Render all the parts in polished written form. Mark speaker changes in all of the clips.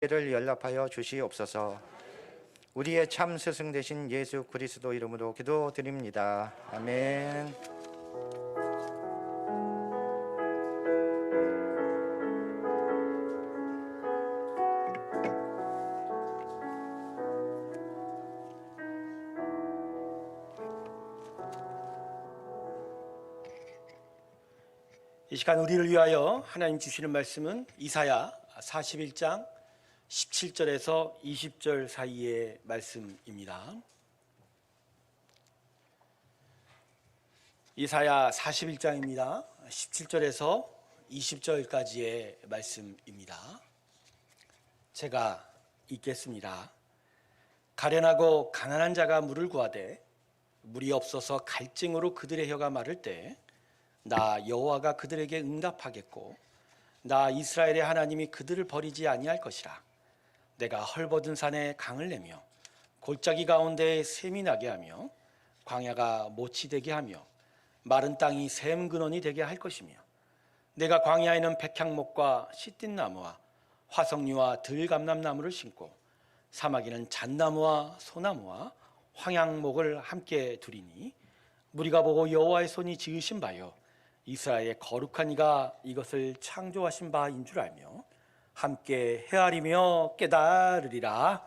Speaker 1: 를 연락하여 주시옵소서. 우리의 참 스승 되신 예수 그리스도 이름으로 기도드립니다. 아멘.
Speaker 2: 이 시간 우리를 위하여 하나님 주시는 말씀은 이사야 41장 17절에서 20절 사이의 말씀입니다. 이사야 41장입니다. 17절에서 20절까지의 말씀입니다. 제가 읽겠습니다. 가련하고 가난한 자가 물을 구하되 물이 없어서 갈증으로 그들의 혀가 마를 때 나 여호와가 그들에게 응답하겠고 나 이스라엘의 하나님이 그들을 버리지 아니할 것이라. 내가 헐벗은 산에 강을 내며 골짜기 가운데 샘이 나게 하며 광야가 모치 되게 하며 마른 땅이 샘 근원이 되게 할 것이며 내가 광야에는 백향목과 시띠 나무와 화석류와 들감람나무를 심고 사막에는 잣나무와 소나무와 황양목을 함께 두리니 무리가 보고 여호와의 손이 지으신 바요 이스라엘의 거룩한 이가 이것을 창조하신 바인 줄 알며 함께 헤아리며 깨달으리라.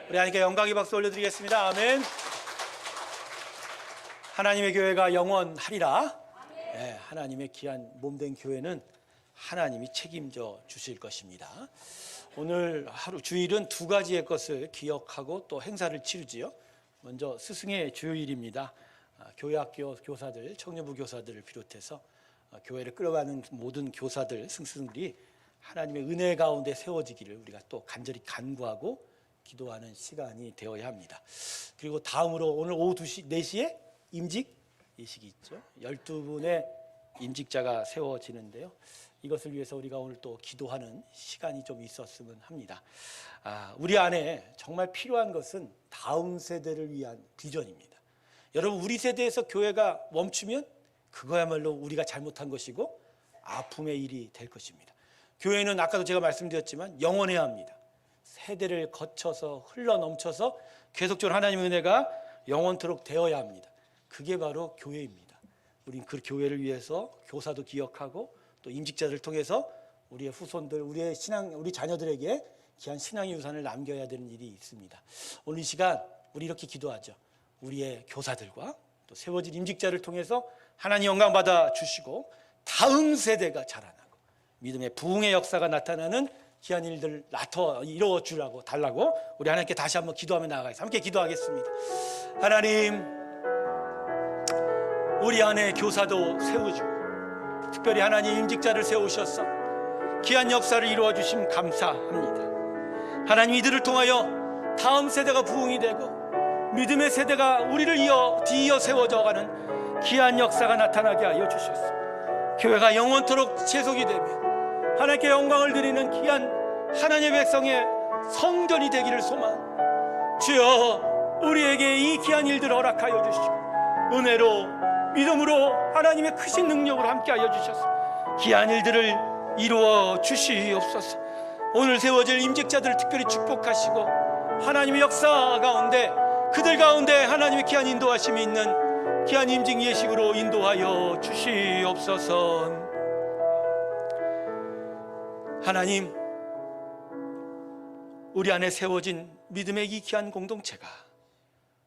Speaker 2: 우리 하나님께 영광의 박수 올려드리겠습니다. 아멘. 하나님의 교회가 영원하리라. 네, 하나님의 귀한 몸된 교회는 하나님이 책임져 주실 것입니다. 오늘 하루 주일은 두 가지의 것을 기억하고 또 행사를 치르지요. 먼저 스승의 주일입니다. 교회학교 교사들, 청년부 교사들을 비롯해서 교회를 끌어가는 모든 교사들, 승승들이 하나님의 은혜 가운데 세워지기를 우리가 또 간절히 간구하고 기도하는 시간이 되어야 합니다. 그리고 다음으로 오늘 오후 4시에 임직의식이 있죠. 12분의 임직자가 세워지는데요. 이것을 위해서 우리가 오늘 또 기도하는 시간이 좀 있었으면 합니다. 우리 안에 정말 필요한 것은 다음 세대를 위한 비전입니다. 여러분, 우리 세대에서 교회가 멈추면 그거야말로 우리가 잘못한 것이고 아픔의 일이 될 것입니다. 교회는 아까도 제가 말씀드렸지만 영원해야 합니다. 세대를 거쳐서 흘러넘쳐서 계속적으로 하나님의 은혜가 영원토록 되어야 합니다. 그게 바로 교회입니다. 우린 그 교회를 위해서 교사도 기억하고 또 임직자들을 통해서 우리의 후손들, 우리의 신앙, 우리 자녀들에게 귀한 신앙의 유산을 남겨야 되는 일이 있습니다. 오늘 이 시간 우리 이렇게 기도하죠. 우리의 교사들과 또 세워진 임직자를 통해서 하나님 영광 받아 주시고 다음 세대가 자라나고 믿음의 부흥의 역사가 나타나는 귀한 일들 이루어 주라고 달라고 우리 하나님께 다시 한번 기도하며 나아가겠습니다. 함께 기도하겠습니다. 하나님, 우리 안에 교사도 세워주고 특별히 하나님 임직자를 세우셔서 귀한 역사를 이루어 주심 감사합니다. 하나님, 이들을 통하여 다음 세대가 부흥이 되고 믿음의 세대가 우리를 뒤이어 세워져가는 귀한 역사가 나타나게 하여 주셨소. 교회가 영원토록 지속이 되며 하나님께 영광을 드리는 귀한 하나님의 백성의 성전이 되기를 소망. 주여, 우리에게 이 귀한 일들을 허락하여 주시고 은혜로 믿음으로 하나님의 크신 능력으로 함께하여 주셔서 귀한 일들을 이루어 주시옵소서. 오늘 세워질 임직자들을 특별히 축복하시고 하나님의 역사 가운데 그들 가운데 하나님의 귀한 인도하심이 있는 귀한 임직 예식으로 인도하여 주시옵소서. 하나님, 우리 안에 세워진 믿음의 이 귀한 공동체가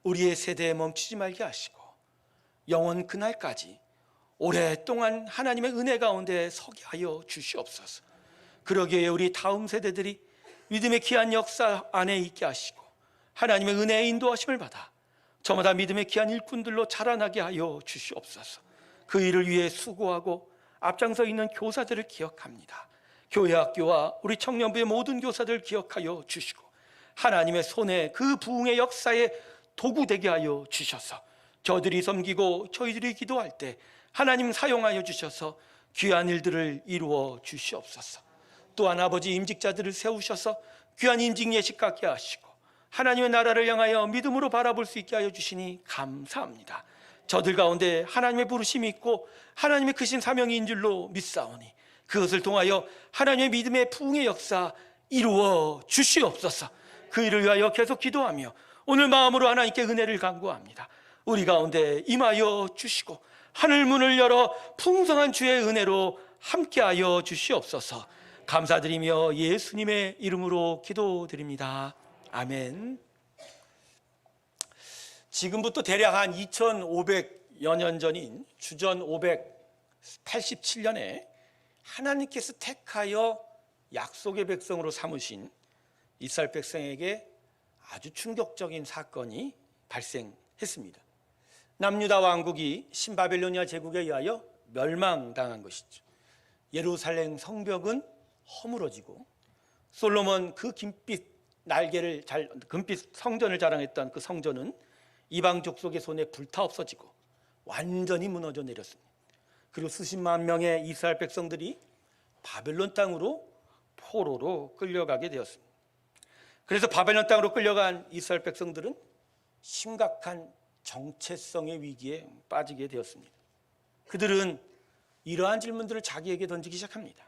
Speaker 2: 우리의 세대에 멈추지 말게 하시고 영원 그날까지 오랫동안 하나님의 은혜 가운데 서게 하여 주시옵소서. 그러기에 우리 다음 세대들이 믿음의 귀한 역사 안에 있게 하시고 하나님의 은혜의 인도하심을 받아 저마다 믿음의 귀한 일꾼들로 자라나게 하여 주시옵소서. 그 일을 위해 수고하고 앞장서 있는 교사들을 기억합니다. 교회 학교와 우리 청년부의 모든 교사들을 기억하여 주시고 하나님의 손에 그 부흥의 역사에 도구 되게 하여 주셔서 저들이 섬기고 저희들이 기도할 때 하나님 사용하여 주셔서 귀한 일들을 이루어 주시옵소서. 또한 아버지 임직자들을 세우셔서 귀한 임직 예식 갖게 하시고 하나님의 나라를 향하여 믿음으로 바라볼 수 있게 하여 주시니 감사합니다. 저들 가운데 하나님의 부르심이 있고 하나님의 크신 사명이 인 줄로 믿사오니 그것을 통하여 하나님의 믿음의 부흥의 역사 이루어 주시옵소서. 그 일을 위하여 계속 기도하며 오늘 마음으로 하나님께 은혜를 간구합니다. 우리 가운데 임하여 주시고 하늘 문을 열어 풍성한 주의 은혜로 함께하여 주시옵소서. 감사드리며 예수님의 이름으로 기도드립니다. 아멘. 지금부터 대략 한 2500여 년 전인 주전 587년에 하나님께서 택하여 약속의 백성으로 삼으신 이스라엘 백성에게 아주 충격적인 사건이 발생했습니다. 남유다 왕국이 신바벨로니아 제국에 의하여 멸망당한 것이죠. 예루살렘 성벽은 허물어지고 솔로몬 그 금빛 성전을 자랑했던 그 성전은 이방 족속의 손에 불타 없어지고 완전히 무너져 내렸습니다. 그리고 수십만 명의 이스라엘 백성들이 바벨론 땅으로 포로로 끌려가게 되었습니다. 그래서 바벨론 땅으로 끌려간 이스라엘 백성들은 심각한 정체성의 위기에 빠지게 되었습니다. 그들은 이러한 질문들을 자기에게 던지기 시작합니다.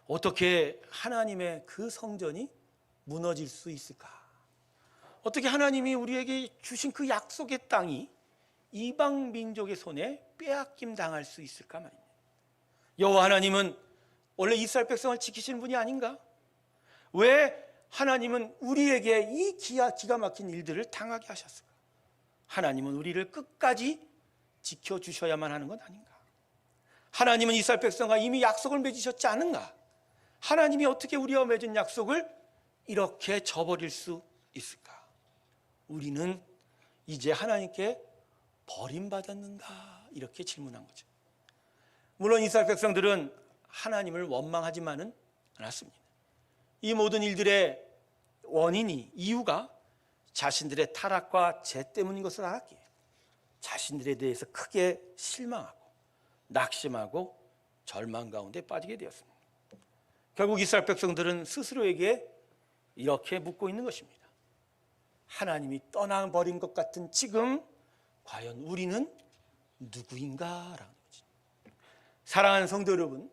Speaker 2: 어떻게 하나님의 그 성전이 무너질 수 있을까? 어떻게 하나님이 우리에게 주신 그 약속의 땅이 이방 민족의 손에 빼앗김 당할 수 있을까 말입니다. 여호와 하나님은 원래 이스라엘 백성을 지키시는 분이 아닌가? 왜 하나님은 우리에게 이 기가 막힌 일들을 당하게 하셨을까? 하나님은 우리를 끝까지 지켜주셔야만 하는 건 아닌가? 하나님은 이스라엘 백성과 이미 약속을 맺으셨지 않은가? 하나님이 어떻게 우리와 맺은 약속을 이렇게 저버릴 수 있을까? 우리는 이제 하나님께 버림받았는가? 이렇게 질문한 거죠. 물론 이스라엘 백성들은 하나님을 원망하지만은 않았습니다. 이 모든 일들의 원인이, 이유가 자신들의 타락과 죄 때문인 것을 알았기에 자신들에 대해서 크게 실망하고 낙심하고 절망 가운데 빠지게 되었습니다. 결국 이스라엘 백성들은 스스로에게 이렇게 묻고 있는 것입니다. 하나님이 떠나버린 것 같은 지금 과연 우리는 누구인가라는 거죠. 사랑하는 성도 여러분,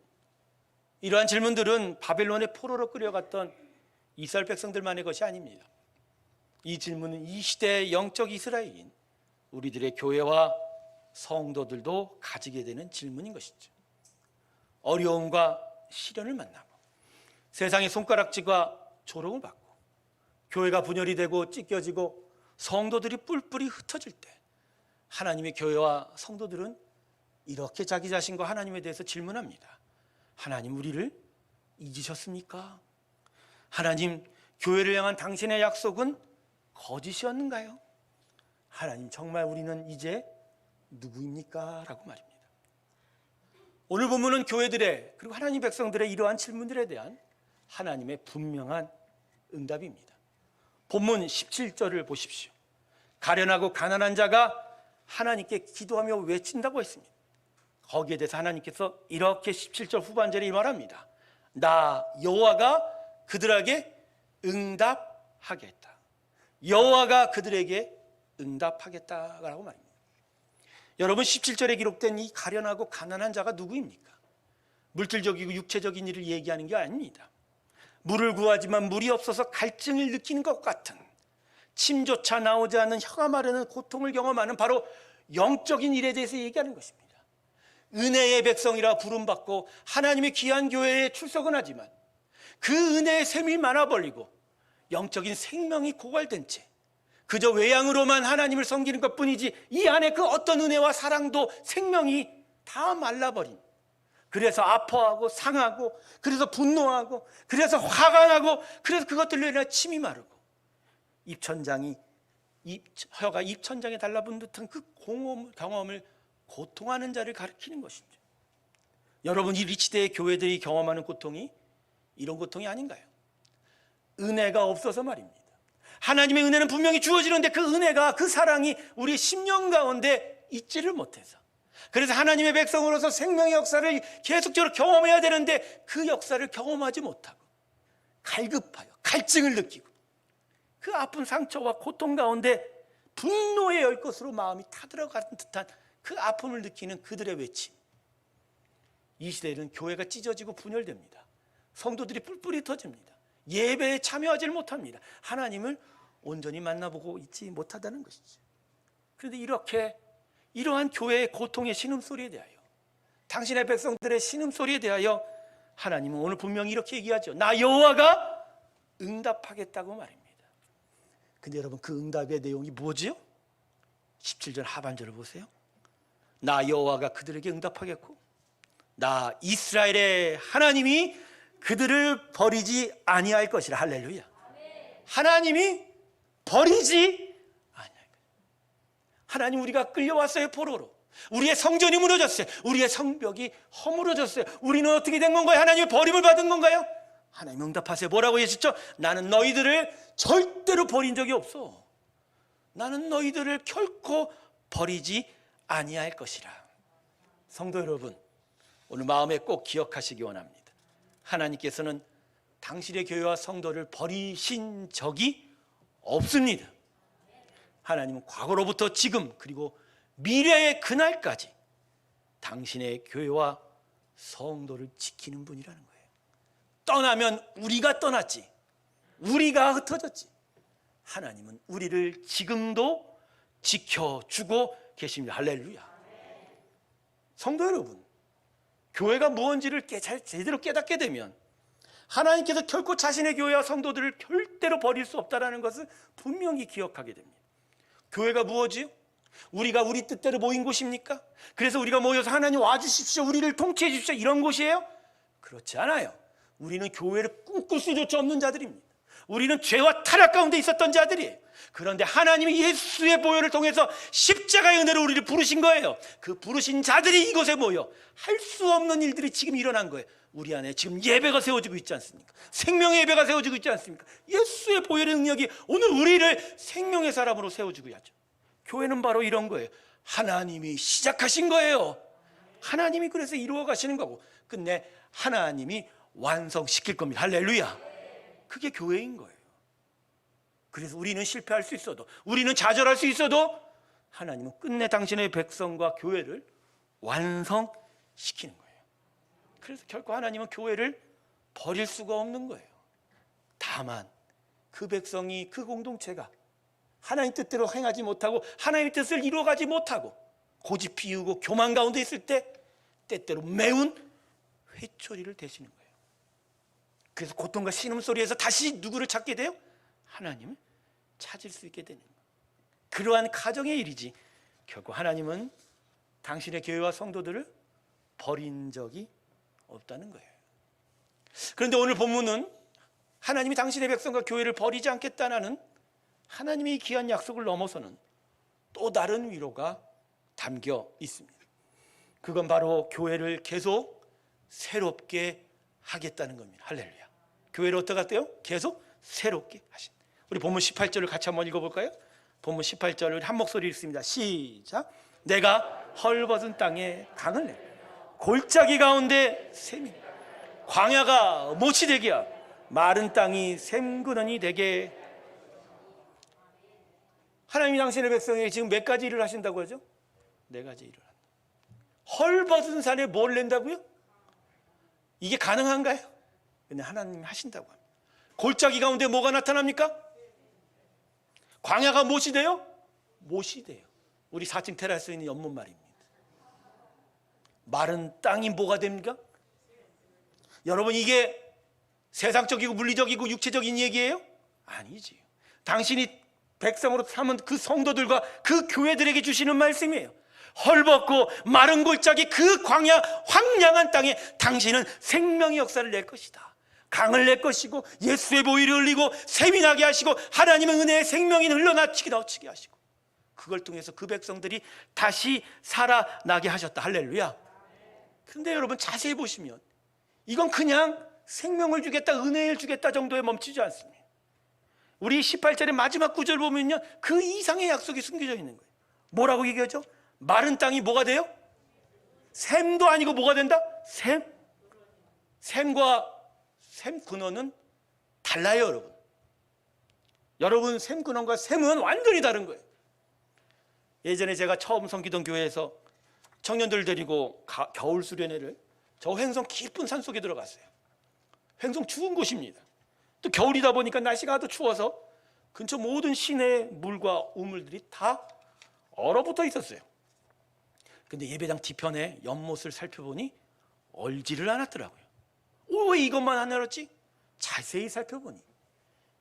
Speaker 2: 이러한 질문들은 바벨론의 포로로 끌려갔던 이스라엘 백성들만의 것이 아닙니다. 이 질문은 이 시대의 영적 이스라엘인 우리들의 교회와 성도들도 가지게 되는 질문인 것이죠. 어려움과 시련을 만나고 세상의 손가락질과 조롱을 받고 교회가 분열이 되고 찢겨지고 성도들이 뿔뿔이 흩어질 때 하나님의 교회와 성도들은 이렇게 자기 자신과 하나님에 대해서 질문합니다. 하나님, 우리를 잊으셨습니까? 하나님, 교회를 향한 당신의 약속은 거짓이었는가요? 하나님, 정말 우리는 이제 누구입니까? 라고 말입니다. 오늘 본문은 교회들의 그리고 하나님 백성들의 이러한 질문들에 대한 하나님의 분명한 응답입니다. 본문 17절을 보십시오. 가련하고 가난한 자가 하나님께 기도하며 외친다고 했습니다. 거기에 대해서 하나님께서 이렇게 17절 후반절에 말합니다. 나 여호와가 그들에게 응답하겠다. 여호와가 그들에게 응답하겠다라고 말입니다. 여러분, 17절에 기록된 이 가련하고 가난한 자가 누구입니까? 물질적이고 육체적인 일을 얘기하는 게 아닙니다. 물을 구하지만 물이 없어서 갈증을 느끼는 것 같은, 침조차 나오지 않는 혀가 마르는 고통을 경험하는 바로 영적인 일에 대해서 얘기하는 것입니다. 은혜의 백성이라 부름받고 하나님의 귀한 교회에 출석은 하지만 그 은혜의 샘이 많아버리고 영적인 생명이 고갈된 채 그저 외양으로만 하나님을 섬기는 것뿐이지 이 안에 그 어떤 은혜와 사랑도 생명이 다 말라버린, 그래서 아파하고 상하고 그래서 분노하고 그래서 화가 나고 그래서 그것들로 인해 침이 마르고 혀가 입천장에 달라붙은 듯한 그 경험을 고통하는 자를 가리키는 것이죠. 여러분, 이 리치대의 교회들이 경험하는 고통이 이런 고통이 아닌가요? 은혜가 없어서 말입니다. 하나님의 은혜는 분명히 주어지는데 그 은혜가, 그 사랑이 우리 심령 가운데 있지를 못해서, 그래서 하나님의 백성으로서 생명의 역사를 계속적으로 경험해야 되는데 그 역사를 경험하지 못하고 갈급하여 갈증을 느끼고 그 아픈 상처와 고통 가운데 분노의 열것으로 마음이 타들어가는 듯한 그 아픔을 느끼는 그들의 외침. 이 시대에는 교회가 찢어지고 분열됩니다. 성도들이 뿔뿔이 터집니다. 예배에 참여하지 못합니다. 하나님을 온전히 만나보고 있지 못하다는 것이죠. 그런데 이러한 교회의 고통의 신음소리에 대하여, 당신의 백성들의 신음소리에 대하여 하나님은 오늘 분명히 이렇게 얘기하죠. 나 여호와가 응답하겠다고 말입니다. 근데 여러분, 그 응답의 내용이 뭐지요? 17절 하반절을 보세요. 나 여호와가 그들에게 응답하겠고 나 이스라엘의 하나님이 그들을 버리지 아니할 것이라. 할렐루야. 하나님이 버리지 아니할 것이라. 하나님, 우리가 끌려왔어요. 포로로. 우리의 성전이 무너졌어요. 우리의 성벽이 허물어졌어요. 우리는 어떻게 된 건가요? 하나님의 버림을 받은 건가요? 하나님 응답하세요. 뭐라고 하셨죠? 나는 너희들을 절대로 버린 적이 없어. 나는 너희들을 결코 버리지 아니할 것이라. 성도 여러분, 오늘 마음에 꼭 기억하시기 원합니다. 하나님께서는 당신의 교회와 성도를 버리신 적이 없습니다. 하나님은 과거로부터 지금 그리고 미래의 그날까지 당신의 교회와 성도를 지키는 분이라는 거예요. 떠나면 우리가 떠났지, 우리가 흩어졌지, 하나님은 우리를 지금도 지켜주고 계십니다. 할렐루야. 성도 여러분, 교회가 무엇인지를 제대로 깨닫게 되면 하나님께서 결코 자신의 교회와 성도들을 절대로 버릴 수 없다는 것을 분명히 기억하게 됩니다. 교회가 무엇이요? 우리가 우리 뜻대로 모인 곳입니까? 그래서 우리가 모여서 하나님 와주십시오, 우리를 통치해 주십시오, 이런 곳이에요? 그렇지 않아요. 우리는 교회를 꿈꿀 수조차 없는 자들입니다. 우리는 죄와 타락 가운데 있었던 자들이에요. 그런데 하나님이 예수의 보혈을 통해서 십자가의 은혜로 우리를 부르신 거예요. 그 부르신 자들이 이곳에 모여 할 수 없는 일들이 지금 일어난 거예요. 우리 안에 지금 예배가 세워지고 있지 않습니까? 생명의 예배가 세워지고 있지 않습니까? 예수의 보혈의 능력이 오늘 우리를 생명의 사람으로 세워주고 있죠. 교회는 바로 이런 거예요. 하나님이 시작하신 거예요. 하나님이 그래서 이루어 가시는 거고, 끝내 하나님이 완성시킬 겁니다. 할렐루야. 그게 교회인 거예요. 그래서 우리는 실패할 수 있어도, 우리는 좌절할 수 있어도 하나님은 끝내 당신의 백성과 교회를 완성시키는 거예요. 그래서 결코 하나님은 교회를 버릴 수가 없는 거예요. 다만 그 백성이, 그 공동체가 하나님 뜻대로 행하지 못하고 하나님의 뜻을 이루어가지 못하고 고집 피우고 교만 가운데 있을 때 때때로 매운 회초리를 대시는 거예요. 그래서 고통과 신음소리에서 다시 누구를 찾게 돼요? 하나님을 찾을 수 있게 되는 거예요. 그러한 가정의 일이지 결코 하나님은 당신의 교회와 성도들을 버린 적이 없다는 거예요. 그런데 오늘 본문은 하나님이 당신의 백성과 교회를 버리지 않겠다는 하나님의 귀한 약속을 넘어서는 또 다른 위로가 담겨 있습니다. 그건 바로 교회를 계속 새롭게 하겠다는 겁니다. 할렐루야. 교회를 어떻게 할때요? 계속 새롭게 하신. 우리 본문 18절을 같이 한번 읽어볼까요? 본문 18절을 한 목소리 읽습니다. 시작. 내가 헐벗은 땅에 강을 내 골짜기 가운데 샘이 광야가 못이 되게 하고 마른 땅이 샘근원이 되게. 하나님이 당신의 백성에게 지금 몇 가지 일을 하신다고 하죠? 4가지 일을 한다. 헐벗은 산에 뭘 낸다고요? 이게 가능한가요? 근데 하나님이 하신다고 합니다. 골짜기 가운데 뭐가 나타납니까? 광야가 못이 돼요? 못이 돼요. 우리 4층 테라스에 있는 연못 말입니다. 마른 땅이 뭐가 됩니까? 여러분, 이게 세상적이고 물리적이고 육체적인 얘기예요? 아니지요. 당신이 백성으로 삼은 그 성도들과 그 교회들에게 주시는 말씀이에요. 헐벗고 마른 골짜기 그 광야 황량한 땅에 당신은 생명의 역사를 낼 것이다. 강을 낼 것이고 예수의 보혈이 흘리고 샘이 나게 하시고 하나님의 은혜의 생명이 흘러넘치게 하시고 그걸 통해서 그 백성들이 다시 살아나게 하셨다. 할렐루야. 그런데 여러분 자세히 보시면 이건 그냥 생명을 주겠다, 은혜를 주겠다 정도에 멈추지 않습니다. 우리 18절의 마지막 구절 보면요, 그 이상의 약속이 숨겨져 있는 거예요. 뭐라고 얘기하죠? 마른 땅이 뭐가 돼요? 샘도 아니고 뭐가 된다? 샘과 샘 근원은 달라요, 여러분. 여러분, 샘 근원과 샘은 완전히 다른 거예요. 예전에 제가 처음 섬기던 교회에서 청년들 데리고 겨울 수련회를 저 횡성 깊은 산속에 들어갔어요. 횡성 추운 곳입니다. 또 겨울이다 보니까 날씨가 더 추워서 근처 모든 시내 물과 우물들이 다 얼어붙어 있었어요. 근데 예배당 뒤편에 연못을 살펴보니 얼지를 않았더라고요. 왜 이것만 안 얼었지? 자세히 살펴보니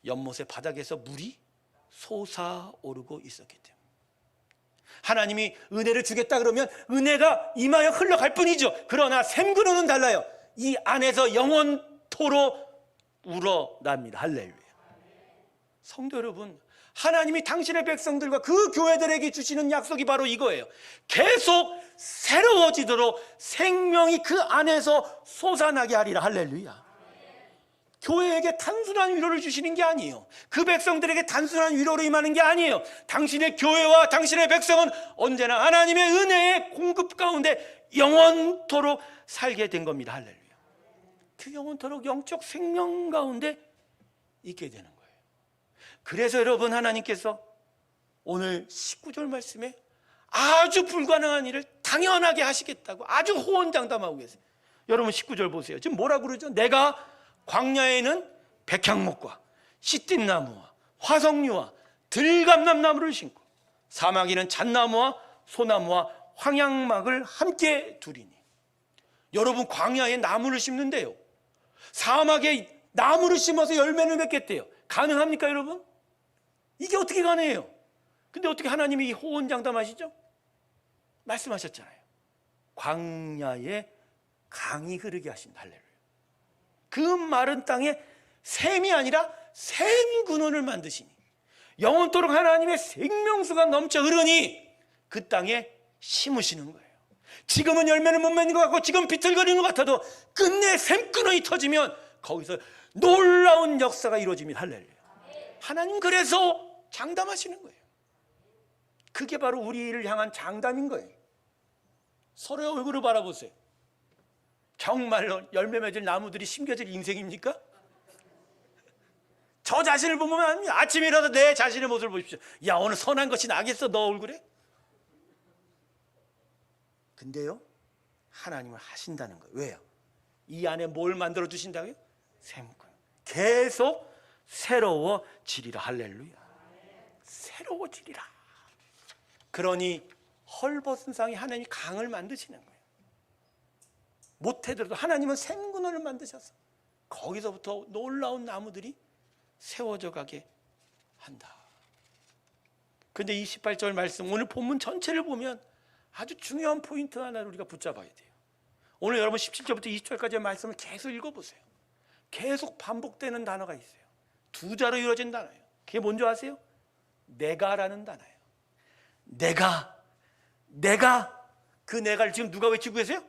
Speaker 2: 연못의 바닥에서 물이 솟아오르고 있었기 때문에, 하나님이 은혜를 주겠다 그러면 은혜가 임하여 흘러갈 뿐이죠. 그러나 샘근원은 달라요. 이 안에서 영원토록 우러납니다. 할렐루야. 성도 여러분, 하나님이 당신의 백성들과 그 교회들에게 주시는 약속이 바로 이거예요. 계속 새로워지도록 생명이 그 안에서 솟아나게 하리라. 할렐루야. 교회에게 단순한 위로를 주시는 게 아니에요. 그 백성들에게 단순한 위로로 임하는 게 아니에요. 당신의 교회와 당신의 백성은 언제나 하나님의 은혜의 공급 가운데 영원토록 살게 된 겁니다. 할렐루야. 그 영원토록 영적 생명 가운데 있게 되는 거예요. 그래서 여러분, 하나님께서 오늘 19절 말씀에 아주 불가능한 일을 당연하게 하시겠다고 아주 호언장담하고 계세요. 여러분 19절 보세요. 지금 뭐라고 그러죠? 내가 광야에는 백향목과 시띠나무와 화석류와 들감남나무를 심고 사막에는 잣나무와 소나무와 황양막을 함께 두리니. 여러분, 광야에 나무를 심는데요, 사막에 나무를 심어서 열매를 맺겠대요. 가능합니까 여러분? 이게 어떻게 가능해요? 근데 어떻게 하나님이 이 호언장담하시죠? 말씀하셨잖아요. 광야에 강이 흐르게 하신다. 할렐루야. 그 마른 땅에 샘이 아니라 샘근원을 만드시니 영원토록 하나님의 생명수가 넘쳐 흐르니 그 땅에 심으시는 거예요. 지금은 열매는 못 맺는 것 같고 지금 비틀거리는 것 같아도 끝내 샘근원이 터지면 거기서 놀라운 역사가 이루어집니다. 할렐루야. 하나님 그래서 장담하시는 거예요. 그게 바로 우리를 향한 장담인 거예요. 서로의 얼굴을 바라보세요. 정말로 열매 맺을 나무들이 심겨질 인생입니까? 저 자신을 보면 아침에 일어나서 내 자신의 모습을 보십시오. 야, 오늘 선한 것이 나겠어 너 얼굴에? 근데요, 하나님은 하신다는 거예요. 왜요? 이 안에 뭘 만들어 주신다고요? 샘꾼. 계속 새로워지리라. 할렐루야. 새로워지리라. 그러니 헐벗은 상에 하나님이 강을 만드시는 거예요. 못해도 하나님은 샘근원을 만드셔서 거기서부터 놀라운 나무들이 세워져 가게 한다. 근데 28절 말씀, 오늘 본문 전체를 보면 아주 중요한 포인트 하나를 우리가 붙잡아야 돼요. 오늘 여러분 17절부터 20절까지의 말씀을 계속 읽어보세요. 계속 반복되는 단어가 있어요. 두 자로 이루어진 단어예요. 그게 뭔지 아세요? 내가라는 단어예요. 내가, 그 내가를 지금 누가 외치고 계세요?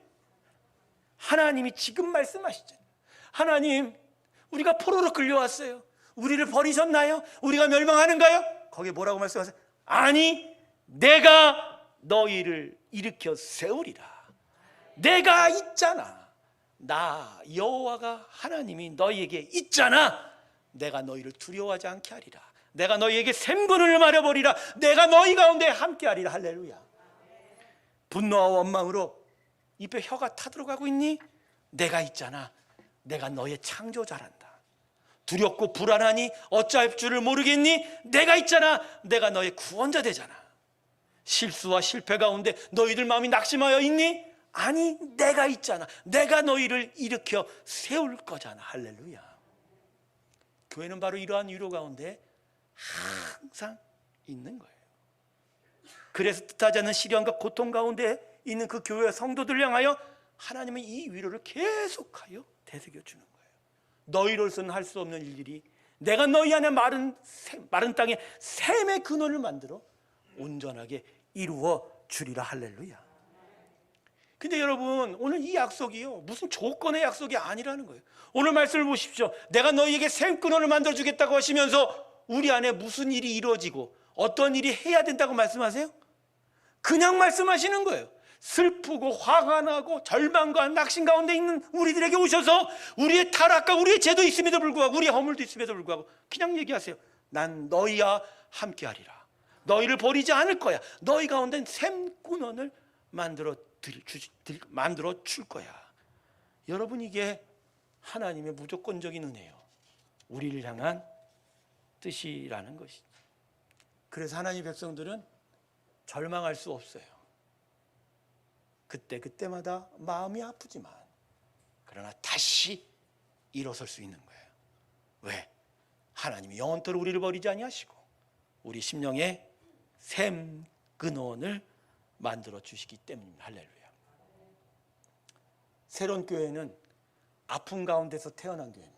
Speaker 2: 하나님이 지금 말씀하시죠. 하나님, 우리가 포로로 끌려왔어요. 우리를 버리셨나요? 우리가 멸망하는가요? 거기에 뭐라고 말씀하세요? 아니, 내가 너희를 일으켜 세우리라. 내가 있잖아. 나 여호와가 하나님이 너희에게 있잖아. 내가 너희를 두려워하지 않게 하리라. 내가 너희에게 샘근원을 마려버리라. 내가 너희 가운데 함께 하리라. 할렐루야. 분노와 원망으로 입에 혀가 타들어가고 있니? 내가 있잖아. 내가 너의 창조자란다. 두렵고 불안하니 어찌할 줄을 모르겠니? 내가 있잖아. 내가 너의 구원자 되잖아. 실수와 실패 가운데 너희들 마음이 낙심하여 있니? 아니, 내가 있잖아. 내가 너희를 일으켜 세울 거잖아. 할렐루야. 교회는 바로 이러한 위로 가운데 항상 있는 거예요. 그래서 뜻하지 않는 시련과 고통 가운데 있는 그 교회 성도들을 향하여 하나님은 이 위로를 계속하여 되새겨 주는 거예요. 너희로서는 할 수 없는 일들이 내가 너희 안에 마른 땅에 샘의 근원을 만들어 온전하게 이루어 주리라. 할렐루야. 근데 여러분, 오늘 이 약속이요, 무슨 조건의 약속이 아니라는 거예요. 오늘 말씀을 보십시오. 내가 너희에게 샘 근원을 만들어 주겠다고 하시면서 우리 안에 무슨 일이 이루어지고 어떤 일이 해야 된다고 말씀하세요? 그냥 말씀하시는 거예요. 슬프고 화가 나고 절망과 낙심 가운데 있는 우리들에게 오셔서 우리의 타락과 우리의 죄도 있음에도 불구하고 우리의 허물도 있음에도 불구하고 그냥 얘기하세요. 난 너희와 함께하리라. 너희를 버리지 않을 거야. 너희 가운데 샘근원을 만들어 줄 거야. 여러분, 이게 하나님의 무조건적인 은혜예요. 우리를 향한 뜻이라는 것이죠. 그래서 하나님의 백성들은 절망할 수 없어요. 그때마다 마음이 아프지만 그러나 다시 일어설 수 있는 거예요. 왜? 하나님이 영원토록 우리를 버리지 아니하시고 우리 심령의 샘 근원을 만들어 주시기 때문입니다. 할렐루야. 새로운 교회는 아픔 가운데서 태어난 교회입니다.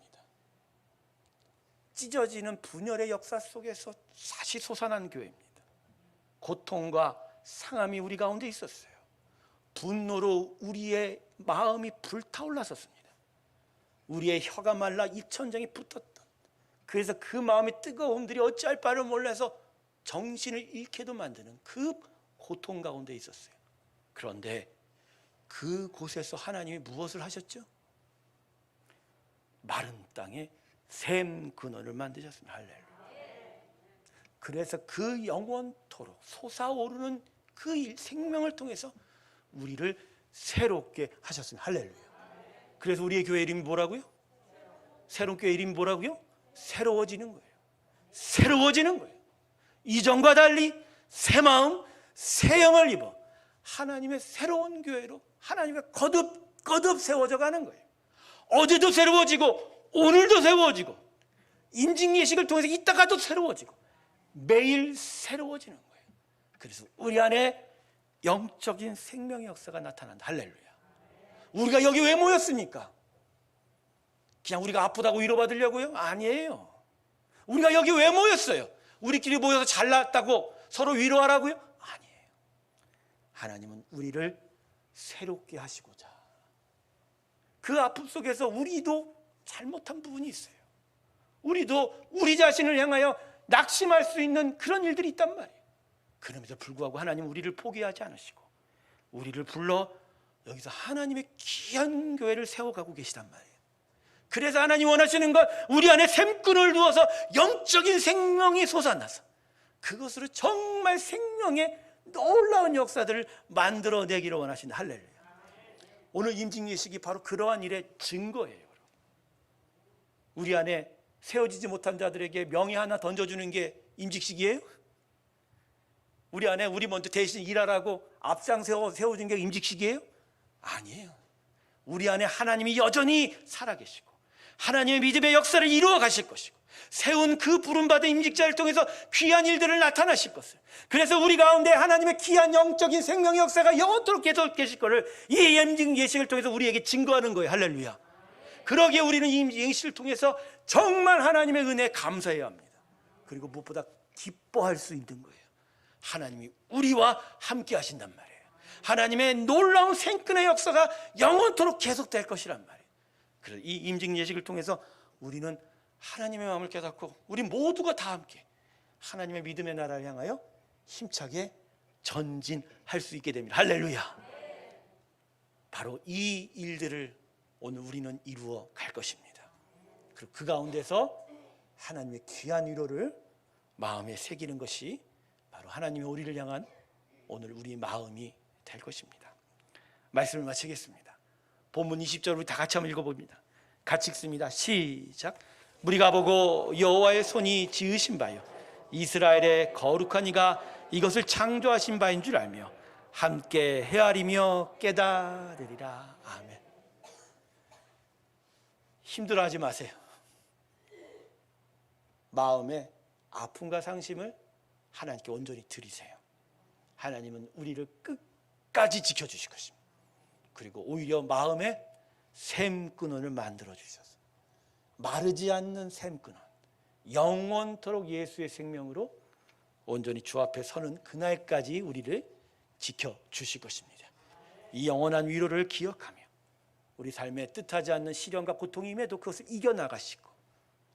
Speaker 2: 찢어지는 분열의 역사 속에서 다시 솟아난 교회입니다. 고통과 상함이 우리 가운데 있었어요. 분노로 우리의 마음이 불타올랐었습니다. 우리의 혀가 말라 입천장이 붙었던, 그래서 그 마음의 뜨거움들이 어찌할 바를 몰라서 정신을 잃게도 만드는 그 고통 가운데 있었어요. 그런데 그곳에서 하나님이 무엇을 하셨죠? 마른 땅에 샘 근원을 만드셨습니다. 할렐루야. 그래서 그 영원토록 솟아오르는 그 생명을 통해서 우리를 새롭게 하셨습니다. 할렐루야. 그래서 우리의 교회 이름이 뭐라고요? 새로운 교회 이름이 뭐라고요? 새로워지는 거예요. 새로워지는 거예요. 이전과 달리 새 마음, 새 영을 입어 하나님의 새로운 교회로 하나님의 거듭 세워져 가는 거예요. 어제도 새로워지고 오늘도 새로워지고 임직 예식을 통해서 이따가도 새로워지고 매일 새로워지는 거예요. 그래서 우리 안에 영적인 생명의 역사가 나타난다. 할렐루야. 우리가 여기 왜 모였습니까? 그냥 우리가 아프다고 위로받으려고요? 아니에요. 우리가 여기 왜 모였어요? 우리끼리 모여서 잘났다고 서로 위로하라고요? 아니에요. 하나님은 우리를 새롭게 하시고자 그 아픔 속에서 우리도 잘못한 부분이 있어요. 우리도 우리 자신을 향하여 낙심할 수 있는 그런 일들이 있단 말이에요. 그럼에도 불구하고 하나님은 우리를 포기하지 않으시고 우리를 불러 여기서 하나님의 귀한 교회를 세워가고 계시단 말이에요. 그래서 하나님 원하시는 건 우리 안에 샘꾼을 두어서 영적인 생명이 솟아나서 그것으로 정말 생명의 놀라운 역사들을 만들어내기를 원하신다. 할렐루야. 오늘 임직예식이 바로 그러한 일의 증거예요. 우리 안에 세워지지 못한 자들에게 명예 하나 던져주는 게 임직식이에요? 우리 안에 우리 먼저 대신 일하라고 앞장 세워준 게 임직식이에요? 아니에요. 우리 안에 하나님이 여전히 살아계시고 하나님의 믿음의 역사를 이루어 가실 것이고 세운 그 부름받은 임직자를 통해서 귀한 일들을 나타나실 것을, 그래서 우리 가운데 하나님의 귀한 영적인 생명의 역사가 영원토록 계속 계실 것을 이 임직예식을 통해서 우리에게 증거하는 거예요. 할렐루야. 그러기에 우리는 이 임직예식을 통해서 정말 하나님의 은혜에 감사해야 합니다. 그리고 무엇보다 기뻐할 수 있는 거예요. 하나님이 우리와 함께 하신단 말이에요. 하나님의 놀라운 생끈의 역사가 영원토록 계속될 것이란 말이에요. 그래서 이 임직예식을 통해서 우리는 하나님의 마음을 깨닫고 우리 모두가 다 함께 하나님의 믿음의 나라를 향하여 힘차게 전진할 수 있게 됩니다. 할렐루야. 바로 이 일들을 오늘 우리는 이루어 갈 것입니다. 그리고 그 가운데서 하나님의 귀한 위로를 마음에 새기는 것이 바로 하나님의 우리를 향한 오늘 우리 마음이 될 것입니다. 말씀을 마치겠습니다. 본문 20절 우리 다 같이 한번 읽어봅니다. 같이 읽습니다. 시작. 우리가 보고 여호와의 손이 지으신 바요 이스라엘의 거룩한 이가 이것을 창조하신 바인 줄 알며 함께 헤아리며 깨달으리라. 아멘. 힘들어하지 마세요. 마음의 아픔과 상심을 하나님께 온전히 드리세요. 하나님은 우리를 끝까지 지켜주실 것입니다. 그리고 오히려 마음에 샘근원을 만들어 주셔서 마르지 않는 샘근원, 영원토록 예수의 생명으로 온전히 주 앞에 서는 그날까지 우리를 지켜주실 것입니다. 이 영원한 위로를 기억하며 우리 삶에 뜻하지 않는 시련과 고통이 임해도 그것을 이겨나가시고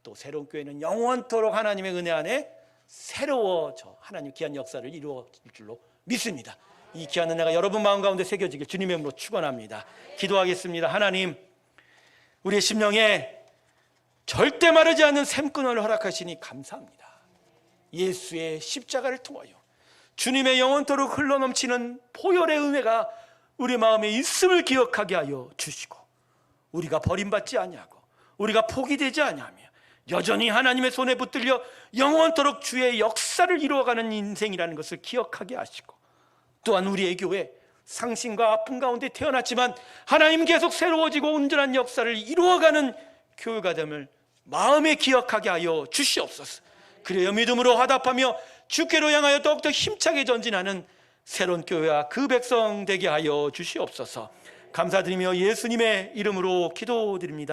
Speaker 2: 또 새로운 교회는 영원토록 하나님의 은혜 안에 새로워져 하나님 귀한 역사를 이루어질 줄로 믿습니다. 이 귀한 은혜가 여러분 마음 가운데 새겨지길 주님의 이름으로 축원합니다. 기도하겠습니다. 하나님, 우리의 심령에 절대 마르지 않는 샘근원을 허락하시니 감사합니다. 예수의 십자가를 통하여 주님의 영원토록 흘러넘치는 보혈의 은혜가 우리 마음에 있음을 기억하게 하여 주시고 우리가 버림받지 아니하고 우리가 포기되지 아니하며 여전히 하나님의 손에 붙들려 영원토록 주의 역사를 이루어가는 인생이라는 것을 기억하게 하시고, 또한 우리의 교회 상심과 아픔 가운데 태어났지만 하나님 계속 새로워지고 온전한 역사를 이루어가는 교회가 됨을 마음에 기억하게 하여 주시옵소서. 그래야 믿음으로 화답하며 주께로 향하여 더욱더 힘차게 전진하는 새로운 교회와 그 백성 되게 하여 주시옵소서. 감사드리며 예수님의 이름으로 기도드립니다.